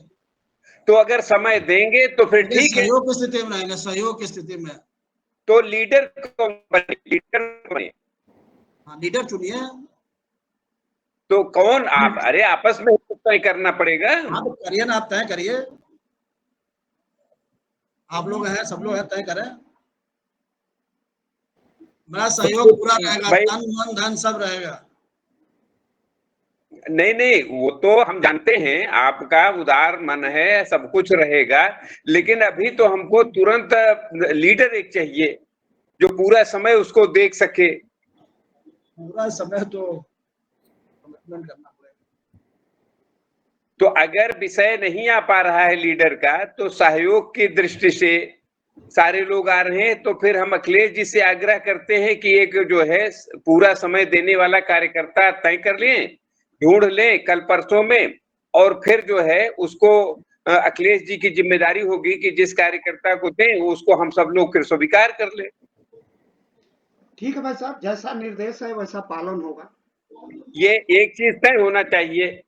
तो अगर समय देंगे तो फिर ठीक है, सहयोग की स्थिति में रहेंगे, सहयोग की स्थिति में। तो लीडर कौन बने? लीडर चुनिए। तो कौन? आप, अरे आपस में तय करना पड़ेगा। आप करिए ना, आप तय करिए, आप लोग हैं, सब लोग हैं, तय करें। मेरा सहयोग पूरा रहेगा, तन मन धन सब रहेगा। नहीं, वो तो हम जानते हैं, आपका उदार मन है, सब कुछ रहेगा, लेकिन अभी तो हमको तुरंत लीडर एक चाहिए जो पूरा समय उसको देख सके। पूरा समय तो कमिटमेंट करना पड़ेगा। तो अगर विषय नहीं आ पा रहा है लीडर का, तो सहयोग की दृष्टि से सारे लोग आ रहे हैं, तो फिर हम अखिलेश जी से आग्रह करते हैं कि एक जो है पूरा समय देने वाला कार्यकर्ता तय कर लें, ढूंढ लें कल परसों में, और फिर जो है उसको अखिलेश जी की जिम्मेदारी होगी कि जिस कार्यकर्ता को दें उसको हम सब लोग फिर स्वीकार कर लें। ठीक है भाई साहब, जैसा निर्देश है वैसा पालन होगा। ये एक चीज तय होना चाहिए,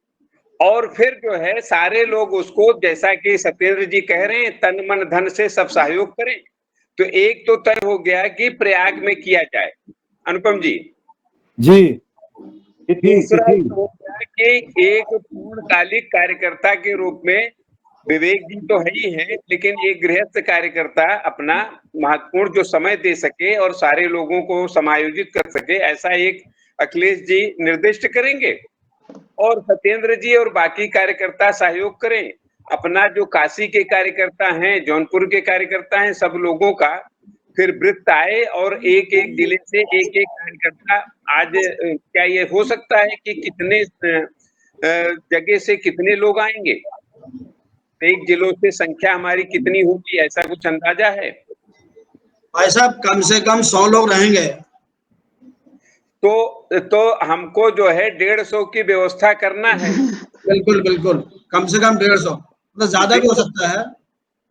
और फिर जो है सारे लोग उसको, जैसा कि सत्येंद्र जी कह रहे हैं, तन मन धन से सब सहयोग करें। तो एक तो तय हो गया कि प्रयाग में किया जाए, अनुपम जी। दूसरा हो गया कि एक पूर्णकालिक कार्यकर्ता के रूप में विवेक जी तो है ही है, लेकिन एक गृहस्थ कार्यकर्ता अपना महत्वपूर्ण जो समय दे सके और सारे लोगों को समायोजित कर सके, ऐसा एक अखिलेश जी निर्दिष्ट करेंगे, और सत्येंद्र जी और बाकी कार्यकर्ता सहयोग करें। अपना जो काशी के कार्यकर्ता हैं, जौनपुर के कार्यकर्ता हैं, सब लोगों का फिर वृत्त आए और एक एक जिले से एक एक कार्यकर्ता। आज क्या ये हो सकता है कि कितने जगह से कितने लोग आएंगे? एक जिलों से संख्या हमारी कितनी होगी, ऐसा कुछ अंदाजा है? भाई साहब, कम से कम 100 लोग रहेंगे। तो हमको जो है 150 की व्यवस्था करना है। बिल्कुल बिल्कुल, कम से कम 150, तो ज्यादा भी हो सकता है।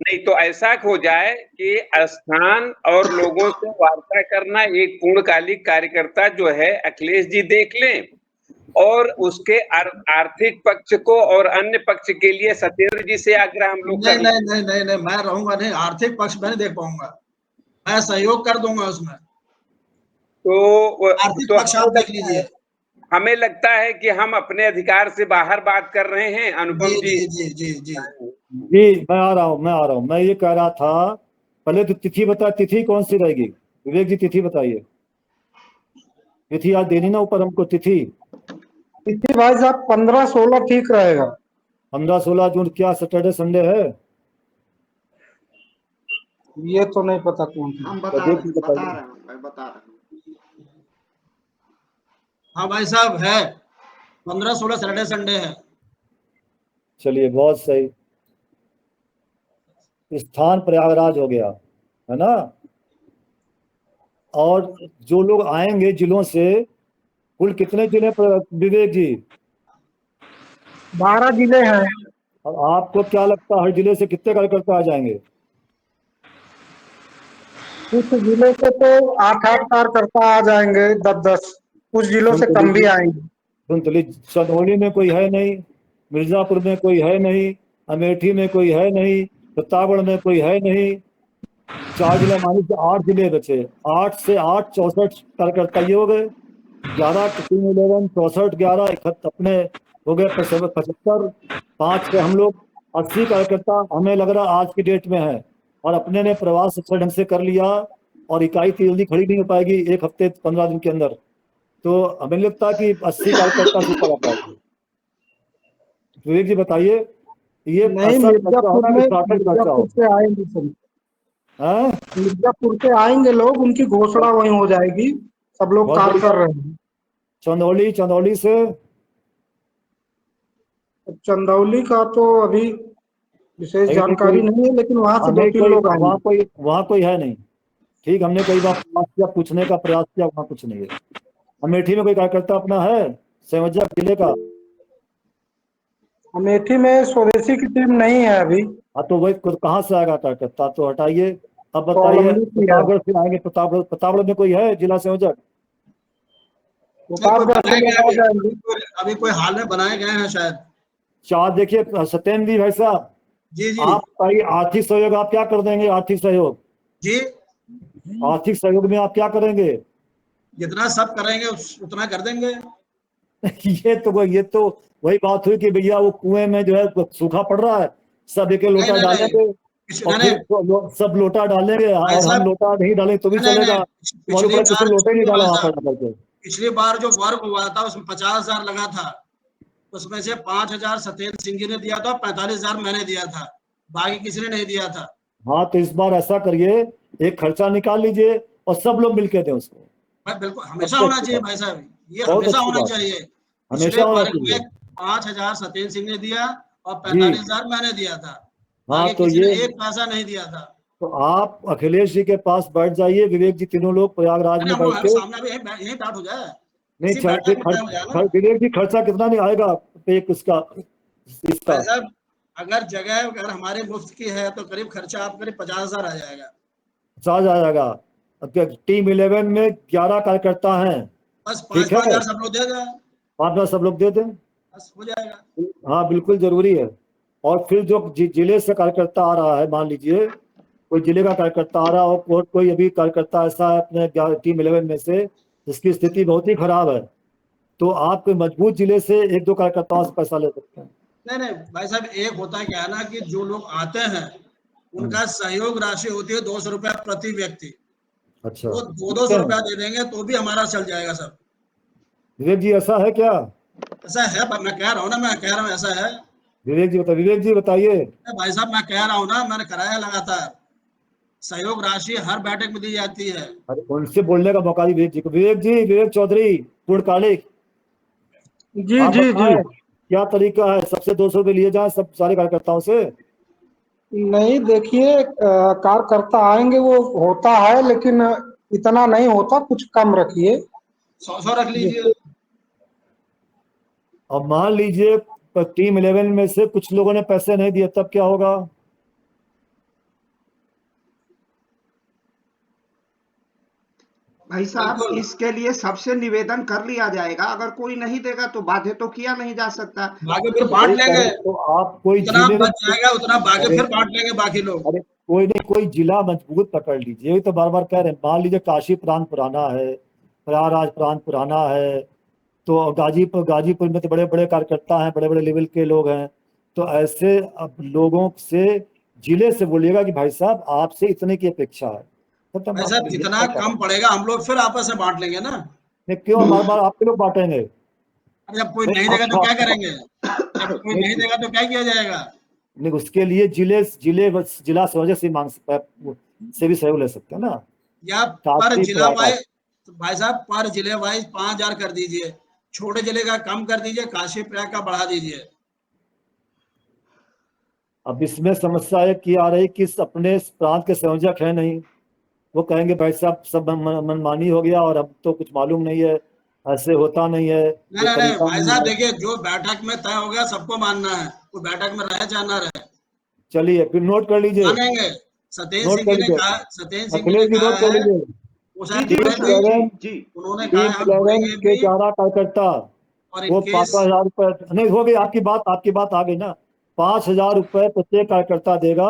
नहीं तो ऐसा हो जाए कि स्थान और लोगों से वार्ता करना एक पूर्णकालिक कार्यकर्ता जो है अखिलेश जी देख लें, और उसके आर्थिक पक्ष को और अन्य पक्ष के लिए सत्येंद्र जी से आग्रह हम लोग नहीं, मैं रहूंगा नहीं, आर्थिक पक्ष मैं नहीं देख पाऊंगा, मैं सहयोग कर दूंगा उसमें। तो आर्थिक पक्ष आप देख लीजिए। हमें लगता है कि हम अपने अधिकार से बाहर बात कर रहे हैं, अनुपम जी। जी, मैं आ रहा हूँ। मैं ये कह रहा था, पहले तो तिथि बता, तिथि कौन सी रहेगी? विवेक जी तिथि बताइए, तिथि आज देनी ना ऊपर हमको तिथि भाई साहब 15-16 ठीक रहेगा। 15-16 जून क्या सैटरडे संडे है? ये तो नहीं पता कौन सा। हम बता रहे हैं। हाँ भाई साहब, है 15-16 सैटरडे संडे है। चलिए बहुत सही। स्थान प्रयागराज हो गया है ना, और जो लोग आएंगे जिलों से, कुल कितने जिले विवेक जी? 12 जिले हैं। और आपको क्या लगता है हर जिले से कितने कार्यकर्ता आ जाएंगे? कुछ जिले से तो 8-8 कार्यकर्ता आ जाएंगे, 10-10, कुछ जिलों से कम भी आएंगे। चंदौली में कोई है नहीं, मिर्जापुर में कोई है नहीं, अमेठी में कोई है नहीं, प्रतापगढ़ में कोई है नहीं। 4 जिले मानी तो 8 जिले बचे। 8 से 8 64 कार्यकर्ता ये हो गए। 11 3 11 64 11 अपने हो गए 75। 5 से हम लोग 80 कार्यकर्ता हमें लग रहा आज की डेट में है, और अपने ने प्रवास अच्छे ढंग से कर लिया, और इकाई तो जल्दी खड़ी नहीं हो पाएगी 1 हफ्ते 15 दिन के अंदर। तो हमें लगता है कि 80 कार्यकर्ता से ऊपर आ पाएंगे। विवेक जी बताइए, ये नहीं, मिर्जापुर से आएंगे सब। मिर्जापुर से आएंगे लोग, उनकी घोषणा वहीं हो जाएगी। सब लोग बहुत कार्य कर बढ़िया। रहे हैं। चंदौली से चंदौली का तो अभी विशेष लेकिन जानकारी नहीं है, लेकिन वहां से हमें 2-3 कोई लोग आएंगे। वहाँ कोई है नहीं। ठीक, हमने कई बार प्रयास किया, पूछने का प्रयास किया, वहाँ कुछ नहीं है। अमेठी में कोई कार्यकर्ता अपना है सिमरिया जिले का? अमेठी में स्वदेशी की टीम नहीं है अभी। हाँ, तो वही कहाँ से आएगा कार्यकर्ता? तो हटाइए। अब बताइए, स्वावलंबी की है। प्रतापगढ़ से आएंगे। प्रतापगढ़ में कोई है जिला संयोजक? प्रतापगढ़ से बनाए लोग आ गए जाएंगे। अभी कोई हाल में बनाए गए हैं शायद। चार देखिए सत्येंद्र जी भाई साहब, जी जी आप बताइए, आर्थिक सहयोग आप क्या कर देंगे? आर्थिक सहयोग, जी, आर्थिक सहयोग में आप क्या करेंगे? जितना सब करेंगे उतना कर देंगे। ये तो वही बात हुई कि भैया वो कुएं में जो है सूखा पड़ रहा है, सब एक लोटा नहीं, डालेंगे और नहीं, फिर सब लोटा डालेंगे, और हम साहब, लोटा नहीं डालेंगे तो भी नहीं, चलेगा। नहीं, मालूम पड़ा किसी लोटे नहीं डाला वहां पर करके। पिछली बार जो वर्ग हुआ था उसमें 50,000 लगा था, उसमें से 5,000 सत्येंद्र सिंह जी ने दिया था, 45,000 मैंने दिया था, बाकी किसी ने नहीं दिया था। हाँ, तो इस बार ऐसा करिए, एक खर्चा निकाल लीजिए और सब लोग मिलके दें उसको। भाई बिल्कुल, हमेशा होना चाहिए भाई साहब, ये बहुत हमेशा अच्छी होना बात, चाहिए। हमेशा पिछले होना वर्ग चाहिए। में 5,000 सत्येंद्र सिंह ने दिया और जी 45,000 मैंने दिया था, हाँ, बाकी तो किसी ने ये एक पैसा नहीं दिया था। तो आप अखिलेश जी के पास बैठ जाइए, विवेक जी, तीनों लोग प्रयागराज में हम बैठ लोग के। सामने भी यही बात हो जाए, नहीं, इसी बैठक में तय हो जाए ना। विवेक जी, खर्चा कितना नहीं आएगा एक इसका? भाई साहब, अगर जगह अगर हमारे मुफ्त की है तो करीब खर्चा आप करीब 50,000 आ जाएगा। 50 आ जाएगा। टीम 11 में 11 कार्यकर्ता हैं, बस ठीक 5,000 है? सब लोग दे दें, पाँच सब लोग दे दें। बस हो जाएगा। हाँ, बिल्कुल जरूरी है। और फिर जो जिले से कार्यकर्ता आ रहा है, मान लीजिए कोई जिले का कार्यकर्ता आ रहा हो, और कोई अभी कार्यकर्ता ऐसा है अपने टीम 11 में से जिसकी स्थिति बहुत ही खराब है, तो आप कोई मजबूत जिले से 1-2 कार्यकर्ताओं से पैसा ले सकते हैं। नहीं भाई साहब, एक होता है क्या है ना कि जो लोग आते हैं उनका सहयोग राशि होती है 200 रुपया प्रति व्यक्ति। अच्छा, वो 200 रुपया दे देंगे तो भी हमारा चल जाएगा सब। विवेक जी, ऐसा है क्या? ऐसा है, मैं कह रहा हूँ ना, मैं कह रहा हूँ ऐसा है। विवेक जी बताइए। भाई साहब, मैं कह रहा हूँ ना, मैंने कराया लगातार, सहयोग राशि हर बैठक में दी जाती है। अरे उनसे बोलने का मौका दी विवेक जी को। विवेक चौधरी पूर्णकालिक, जी आप जी जी। बताएं क्या तरीका है? सबसे 200 रुपये लिए जाए सब सारे कार्यकर्ताओं से? नहीं, देखिए, कार्यकर्ता आएंगे वो होता है, लेकिन इतना नहीं होता, कुछ कम रखिए। 100 रख लीजिए। अब मान लीजिए टीम 11 में से कुछ लोगों ने पैसे नहीं दिए, तब क्या होगा? भाई साहब, इसके लिए सबसे निवेदन कर लिया जाएगा, अगर कोई नहीं देगा तो बाध्य तो किया नहीं जा सकता। बाकी फिर बांट लेंगे, तो आप कोई जितना जिले बच जाएगा उतना बाकी फिर बांट लेंगे बाकी लोग। अरे कोई नहीं, कोई जिला मजबूत पकड़ लीजिए। ये तो बार बार कह रहे हैं। मान लीजिए काशी प्रांत पुराना है, प्रयागराज प्रांत पुराना है, तो गाजीपुर में तो बड़े बड़े कार्यकर्ता हैं, बड़े बड़े लेवल के लोग हैं। तो ऐसे अब लोगों से, जिले से बोलिएगा कि भाई साहब आपसे इतने की अपेक्षा है, तो भाई साहब, जितना कम पड़ेगा हम लोग फिर आपस में बांट लेंगे ना। क्यों बार बार आपके लोग बांटेंगे? जब कोई नहीं देगा तो क्या करेंगे? जब कोई नहीं देगा तो क्या किया जाएगा? नहीं, उसके लिए जिला संयोजक से भी सहयोग ले सकते हैं ना, या पर जिला वाइज, भाई साहब, पर जिले वाइज 5,000 कर दीजिए, छोटे जिले का कम कर दीजिए, काशी प्रयाग का बढ़ा दीजिए। अब इसमें समस्या एक की आ रही कि अपने प्रांत के संयोजक है नहीं, वो कहेंगे भाई साहब सब मनमानी हो गया और अब तो कुछ मालूम नहीं है, ऐसे होता नहीं है। नहीं भाई साहब, देखिए, जो बैठक में तय हो गया सबको मानना है, वो बैठक में रहे चाहे ना रहे। चलिए फिर नोट कर लीजिए। मानेंगे। सत्येंद्र सिंह जी ने कहा, उन्होंने कहा हम के 11 कार्यकर्ता, वो 5,000 रुपए नहीं हो गई। आपकी बात आ गई ना। 5,000 रुपए प्रत्येक कार्यकर्ता देगा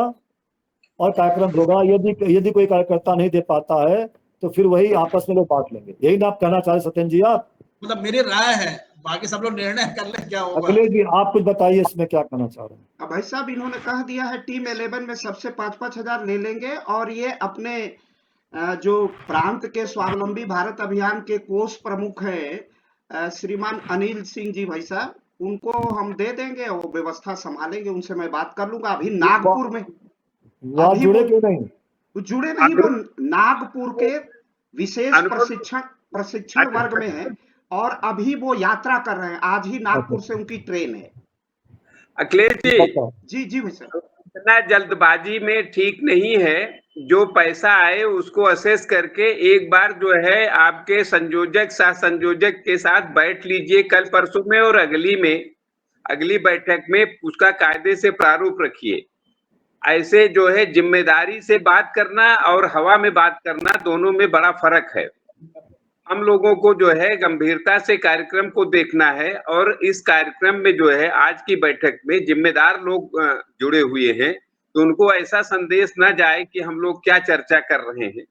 और कार्यक्रम होगा। यदि कोई कार्यकर्ता नहीं दे पाता है तो फिर वही आपस में लोग बांट लेंगे। यही ना आप कहना चाह रहे सत्येंद्र जी? आप मतलब मेरी राय है, बाकी सब लोग निर्णय कर ले क्या होगा। अखिलेश जी, आप कुछ बताइए इसमें क्या कहना चाह रहे हैं? भाई साहब, इन्होंने कह दिया है टीम 11 में सबसे 5-5 हजार ले लेंगे, और ये अपने जो प्रांत के स्वावलंबी भारत अभियान के कोष प्रमुख है श्रीमान अनिल सिंह जी भाई साहब, उनको हम दे देंगे, वो व्यवस्था संभालेंगे, उनसे मैं बात कर लूंगा। अभी नागपुर में जुड़े क्यों नहीं? वो जुड़े नहीं, वो नागपुर के विशेष प्रशिक्षण वर्ग में है और अभी वो यात्रा कर रहे हैं। आज ही नागपुर से उनकी ट्रेन है। अखिलेश जी जी भाई साहब, इतना जल्दबाजी में ठीक नहीं है। जो पैसा आए उसको असेस करके एक बार जो है आपके संयोजक सह संयोजक के साथ बैठ लीजिए कल परसों में, और अगली बैठक में उसका कायदे से प्रारूप रखिए। ऐसे जो है जिम्मेदारी से बात करना और हवा में बात करना, दोनों में बड़ा फर्क है। हम लोगों को जो है गंभीरता से कार्यक्रम को देखना है, और इस कार्यक्रम में जो है आज की बैठक में जिम्मेदार लोग जुड़े हुए हैं, तो उनको ऐसा संदेश ना जाए कि हम लोग क्या चर्चा कर रहे हैं।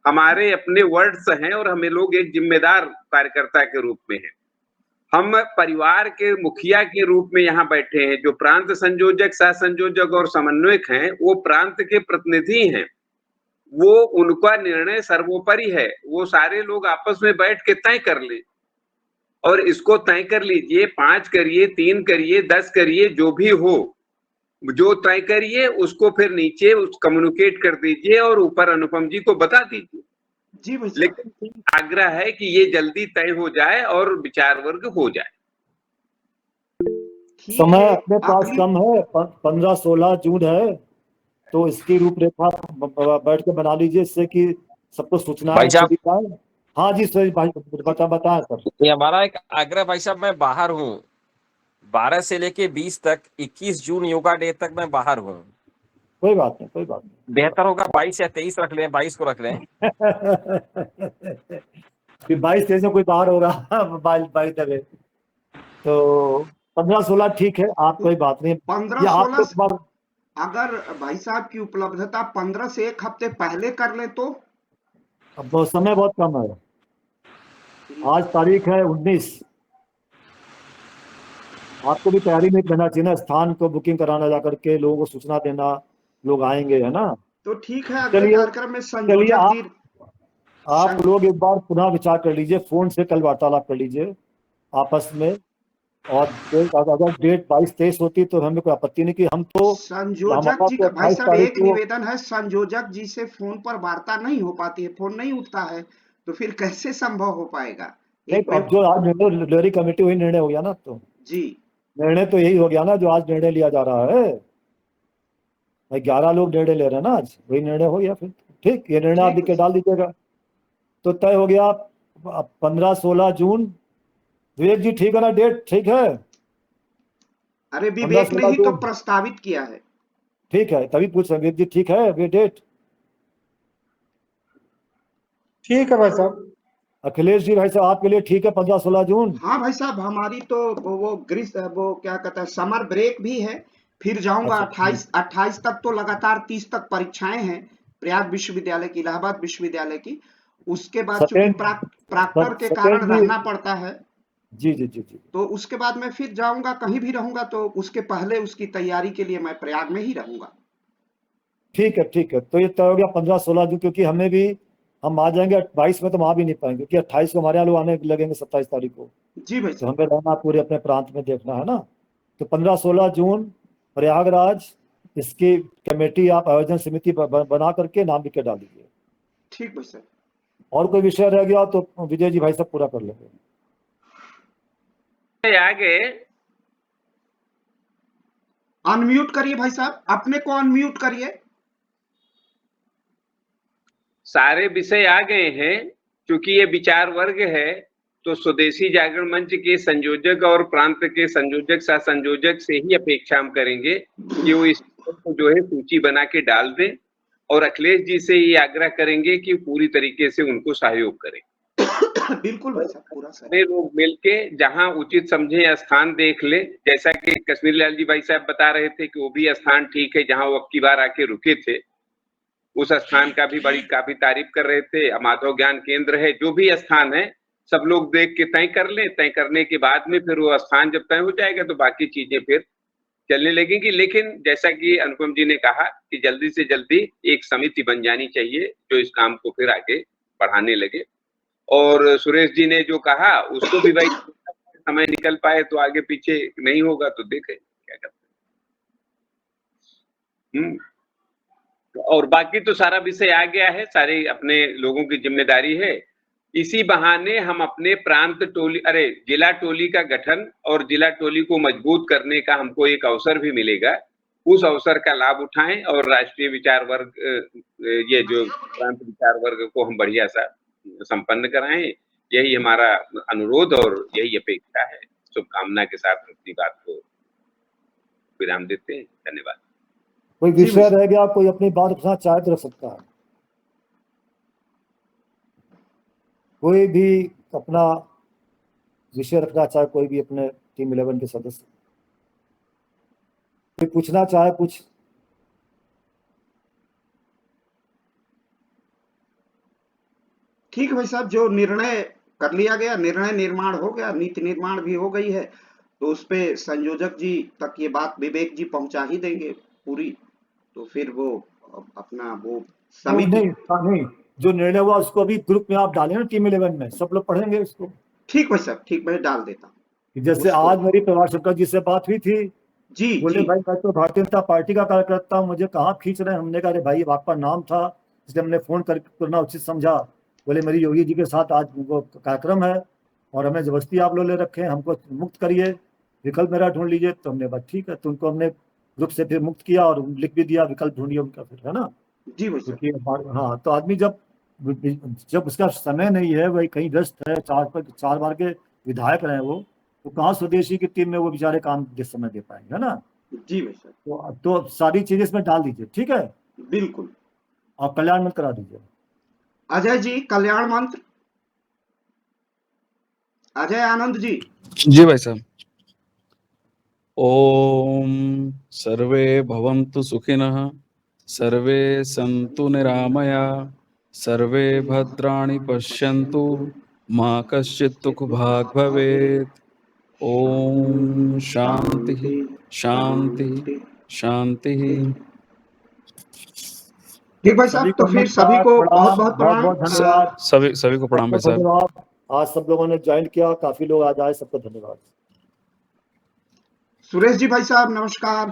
हमारे अपने वर्ड्स हैं और हमें लोग एक जिम्मेदार कार्यकर्ता के रूप में हैं। हम परिवार के मुखिया के रूप में यहाँ बैठे हैं। जो प्रांत संयोजक, सह संयोजक और समन्वयक हैं, वो प्रांत के प्रतिनिधि हैं। वो उनका निर्णय सर्वोपरि है। वो सारे लोग आपस में बैठ के तय कर ले, और इसको तय कर लीजिए। 5 करिए, 3 करिए, 10 करिए, जो भी हो, जो तय करिए उसको फिर नीचे कम्युनिकेट कर दीजिए और ऊपर अनुपम जी को बता दीजिए। जी भाई साहब, लेकिन आग्रह है कि ये जल्दी तय हो जाए और विचार वर्ग हो जाए। समय अपने पास कम है, 15-16 जून है, तो इसकी रूपरेखा बैठ के बना लीजिए, इससे कि सबको सूचना भाई साहब, है। हाँ जी सर, भाई बताएं सर। ये हमारा एक आग्रह भाई साहब, मैं बाहर हूँ 12 से लेके 20 तक, 21 जून योगा डे तक मैं बाहर हूँ। कोई बात नहीं, कोई बात नहीं। बेहतर होगा 22 या 23 रख लें, 22 को रख लें। 22-23 में कोई बाहर होगा 22 तक, तो 15-16 ठीक है। आप कोई बात नहीं, 15-16 अगर भाई साहब की उपलब्धता 15 से एक हफ्ते पहले कर ले तो। अब समय बहुत कम है। आज तारीख है 19। आपको भी तैयारी में करना चाहिए ना, स्थान को बुकिंग कराना, जाकर के लोगों को सूचना देना, लोग आएंगे, है ना। तो ठीक है, अगले कार्यक्रम में चलिए आप लोग एक बार पुनः विचार कर लीजिए, फोन से कल वार्तालाप कर लीजिए आपस में, और अगर डेट 22-23 होती तो हमें कोई आपत्ति नहीं। कि हम तो संयोजक जी का भाई साहब एक निवेदन है, संयोजक जी से फोन पर वार्ता नहीं हो पाती है, फोन नहीं उठता है, तो फिर कैसे संभव हो पाएगा। अब जो आज निर्णय कमेटी वही निर्णय हो गया ना, तो जी निर्णय तो यही हो गया ना, जो आज निर्णय लिया जा रहा है। 11 लोग निर्णय ले रहे हैं ना, आज वही निर्णय हो गया। फिर ठीक, ये निर्णय आप लिख के डाल दीजिएगा, तो तय हो गया 15-16 जून। विवेक जी ठीक है ना, डेट ठीक है? अरे विवेक ने ही तो प्रस्तावित किया है। ठीक है, तभी पूछ रहे, विवेक जी ठीक है ये डेट? ठीक है भाई साहब। अखिलेश जी भाई साहब आपके लिए ठीक है 15-16 जून? हाँ भाई साहब, हमारी तो वो क्या कहता है, समर ब्रेक भी है, फिर जाऊंगा। 28 तक तो लगातार 30 तक परीक्षाएं हैं प्रयाग विश्वविद्यालय की, इलाहाबाद विश्वविद्यालय की। उसके बाद चूंकि प्राक्टर के कारण रहना पड़ता है। जी जी जी जी, तो उसके बाद मैं फिर जाऊंगा, कहीं भी रहूंगा, तो उसके पहले उसकी तैयारी के लिए मैं प्रयाग में ही रहूंगा। ठीक है ठीक है, तो ये तय हो गया 15-16 जून, क्योंकि हमें भी, हम आ जाएंगे 22 में तो हम आ भी नहीं पाएंगे, क्योंकि 28 को हमारे यहाँ लोग आने लगेंगे 27 तारीख को। जी भाई, तो हमें रहना पूरे अपने प्रांत में देखना है ना। तो 15-16 जून प्रयागराज, इसकी कमेटी आप आयोजन समिति बना करके नाम लिख के डाल दीजिए। ठीक भाई सर। और कोई विषय रह गया तो विजय जी भाई सब पूरा कर लेंगे। आगे अनम्यूट करिए भाई साहब, अपने को अनम्यूट करिए। सारे विषय आ गए हैं। क्योंकि ये विचार वर्ग है, तो स्वदेशी जागरण मंच के संयोजक और प्रांत के संयोजक सह संयोजक से ही अपेक्षा हम करेंगे कि वो इस जो है सूची बना के डाल दें, और अखिलेश जी से ये आग्रह करेंगे कि पूरी तरीके से उनको सहयोग करें। बिल्कुल भाई साहब, पूरा सारे लोग मिलके जहां उचित समझे स्थान देख ले। जैसा कि कश्मीर लाल जी भाई साहब बता रहे थे कि वो भी स्थान ठीक है जहां वो अब की बार आके रुके थे, उस स्थान का भी काफी तारीफ कर रहे थे। माधव ज्ञान केंद्र है, जो भी स्थान है सब लोग देख के तय कर ले। तय करने के बाद में फिर वो स्थान जब तय हो जाएगा तो बाकी चीजें फिर चलने लगेंगी। लेकिन जैसा कि अनुपम जी ने कहा कि जल्दी से जल्दी एक समिति बन जानी चाहिए जो इस काम को फिर आगे बढ़ाने लगे। और सुरेश जी ने जो कहा उसको भी भाई समय निकल पाए तो आगे पीछे नहीं होगा तो देखें क्या करते हैं। और बाकी तो सारा विषय आ गया है, सारे अपने लोगों की जिम्मेदारी है। इसी बहाने हम अपने प्रांत टोली जिला टोली का गठन और जिला टोली को मजबूत करने का हमको एक अवसर भी मिलेगा। उस अवसर का लाभ उठाएं और राष्ट्रीय विचार वर्ग ये जो प्रांत विचार वर्ग को हम बढ़िया सा संपन्न कराएं, यही हमारा अनुरोध और यही अपेक्षा है। शुभकामना के साथ अपनी बात को विराम देते हैं। धन्यवाद। कोई विषय रह गया, कोई अपनी बात रखना चाहे तो रख सकता है, कोई भी अपना विषय रखना चाहे, कोई भी अपने टीम 11 के सदस्य कोई पूछना चाहे कुछ। ठीक है भाई साहब, जो निर्णय कर लिया गया, निर्णय निर्माण हो गया, नीति निर्माण भी हो गई है, तो उस पे संयोजक जी तक ये बात विवेक जी पहुंचा ही देंगे पूरी, तो फिर वो अपना वो समिति नहीं, जो निर्णय हुआ उसको अभी ग्रुप में आप डालें ना, टीम 11 में सब लोग पढ़ेंगे उसको। ठीक भाई साहब, ठीक, मैं डाल देता हूँ। जैसे आज मेरी प्रभाष शंकर जी से बात हुई थी, जी बोले जी भाई मैं तो भारतीय जनता पार्टी का कार्यकर्ता हूँ, मुझे कहाँ खींच रहे हैं। हमने कहा अरे भाई आपका नाम था इसलिए हमने फोन करना उचित समझा। बोले मेरी योगी जी के साथ आज वो कार्यक्रम है और हमें जबरदस्ती आप लोग ले रखे हैं, हमको मुक्त करिए, विकल्प मेरा ढूंढ लीजिए। तो हमने बात ठीक है, तो उनको हमने ग्रुप से फिर मुक्त किया और लिख भी दिया विकल्प ढूंढिए उनका, फिर है ना। जी भाई साहब, क्योंकि हाँ, तो आदमी जब उसका समय नहीं है, वही कहीं व्यस्त है, 4 बार के विधायक रहे वो, तो कहाँ स्वदेशी की टीम में वो बेचारे काम जिस समय दे पाएंगे, है ना। जी भाई साहब, तो सारी चीजें इसमें डाल दीजिए, ठीक है। बिल्कुल। आप कल्याण मंत्र करा दीजिए। अजय जी, कल्याण मंत्र। अजय आनंद जी। जी भाई साहब। ओम सर्वे भवन्तु सुखिनः, सर्वे सन्तु निरामया, सर्वे भद्राणि पश्यन्तु, मा कश्चित् दुःखभाग् भवेत्। ओम शांति शांति शांति। ठीक भाई साहब, तो फिर सभी को बहुत बहुत प्रणाम। धन्यवाद। सभी को प्रणाम भाई साहब। धन्यवाद, आज सब लोगों ने ज्वाइन किया, काफी लोग आज आए, सबको धन्यवाद। सुरेश जी भाई साहब नमस्कार।